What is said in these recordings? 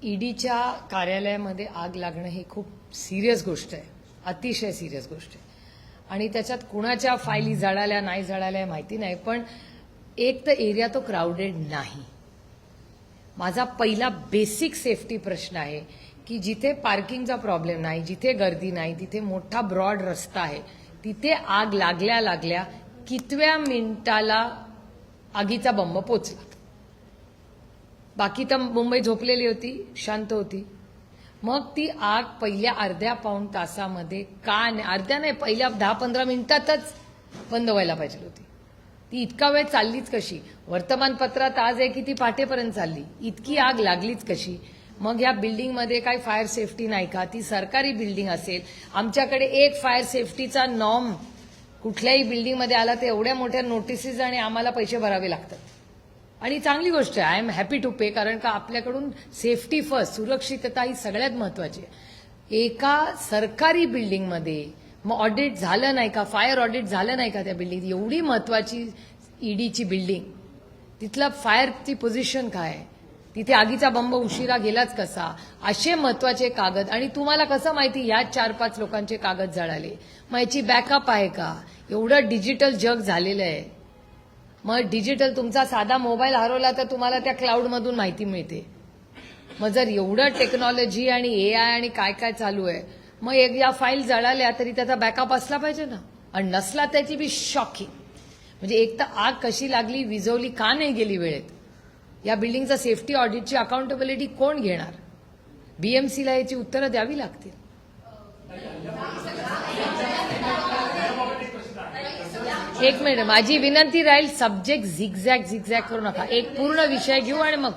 ईडीच्या कार्यालयामध्ये आग लागणं ही खूप सिरियस गोष्ट आहे, अतिशय सिरियस गोष्ट आहे. आणि त्याच्यात कुणाच्या फायली जळाल्या नाही जळाल्या माहिती नाही, पण एक तर एरिया तो क्राउडेड नाही. माझा पहिला बेसिक सेफ्टी प्रश्न आहे की जिथे पार्किंगचा प्रॉब्लेम नाही, जिथे गर्दी नाही, तिथे मोठा ब्रॉड रस्ता आहे, तिथे आग लागल्या लागल्या कितव्या मिनिटाला आगीचा बंब पोचला. बाकी तर मुंबई झोपलेली होती, शांत होती. मग ती आग पहिल्या अर्ध्या पाऊण तासामध्ये का नाही, अर्ध्या नाही, पहिल्या 10-15 मिनिटातच बंद व्हायला पाहिजे होती. ती इतका वेळ चाललीच कशी? वर्तमानपत्रात आज आहे की ती पहाटेपर्यंत चालली. इतकी आग लागलीच कशी? मग या बिल्डिंगमध्ये काही फायर सेफ्टी नाही का? ती सरकारी बिल्डिंग असेल, आमच्याकडे एक फायर सेफ्टीचा नॉर्म कुठल्याही बिल्डिंगमध्ये आला तर एवढ्या मोठ्या नोटिसेस आणि आम्हाला पैसे भरावे लागतात. आणि चांगली गोष्ट आहे, आय एम हॅपी टू पे, कारण का आपल्याकडून सेफ्टी फर्स्ट, सुरक्षितता ही सगळ्यात महत्वाची आहे. एका सरकारी बिल्डिंगमध्ये मग ऑडिट झालं नाही का, फायर ऑडिट झालं नाही का त्या बिल्डिंग? एवढी महत्वाची ईडीची बिल्डिंग, तिथलं फायरची पोझिशन काय आहे, तिथे आगीचा बंब उशिरा गेलाच कसा, असे महत्वाचे कागद. आणि तुम्हाला कसं माहिती ह्याच 4-5 लोकांचे कागद जळाले? मग याची बॅकअप आहे का? एवढं डिजिटल जग झालेलं आहे. मग डिजिटल तुमचा साधा मोबाईल हरवला तर तुम्हाला त्या क्लाउडमधून माहिती मिळते. मग जर एवढं टेक्नॉलॉजी आणि एआय आणि काय काय चालू आहे, मग एक या फाईल जळाल्या तरी त्याचा बॅकअप असला पाहिजे ना. आणि नसला त्याची बी शॉकिंग. म्हणजे एक तर आग कशी लागली, विझवली का नाही गेली वेळेत? या बिल्डिंगचा सेफ्टी ऑडिटची अकाउंटेबिलिटी कोण घेणार? बीएमसीला याची उत्तरं द्यावी लागतील. एक मिनिट, माझी विनंती राहील, सब्जेक्ट झिगझॅग करू नका. एक पूर्ण विषय घेऊ आणि मग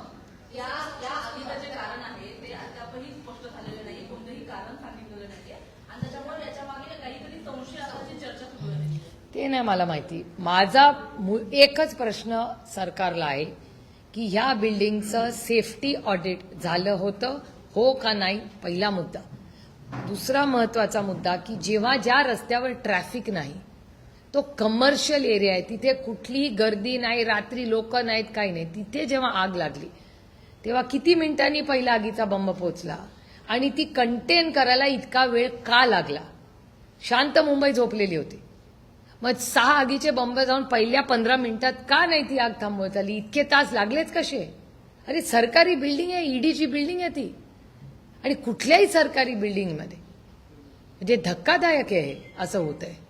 या आगीचं जे कारण आहे ते अद्यापही स्पष्ट झालेलं नाही, कोणतंही कारण सांगितलेलं नाहीये आणि त्याच्यामुळे याच्या मागे काहीतरी संशय असल्याची चर्चा सुरू आहे. ते नाही मला माहिती. माझा एकच प्रश्न सरकारला आहे की ह्या बिल्डिंगचं सेफ्टी ऑडिट झालं होतं हो का नाही, पहिला मुद्दा. दुसरा महत्वाचा मुद्दा की जेव्हा ज्या रस्त्यावर ट्रॅफिक नाही, तो कमर्शियल एरिया आहे, तिथे कुठलीही गर्दी नाही, रात्री लोक नाहीत, काही नाही, तिथे जेव्हा आग लागली तेव्हा किती मिनिटांनी पहिला आगीचा बंब पोचला आणि ती कंटेन करायला इतका वेळ का लागला? शांत मुंबई झोपलेली होती. मग 6 आगीचे बंब जाऊन पहिल्या 15 मिनिटात का नाही ती आग थांबवता आली? इतके तास लागलेच कसे? अरे सरकारी बिल्डिंग आहे, ईडीची बिल्डिंग आहे ती. आणि कुठल्याही सरकारी बिल्डिंगमध्ये म्हणजे धक्कादायक आहे असं होत आहे.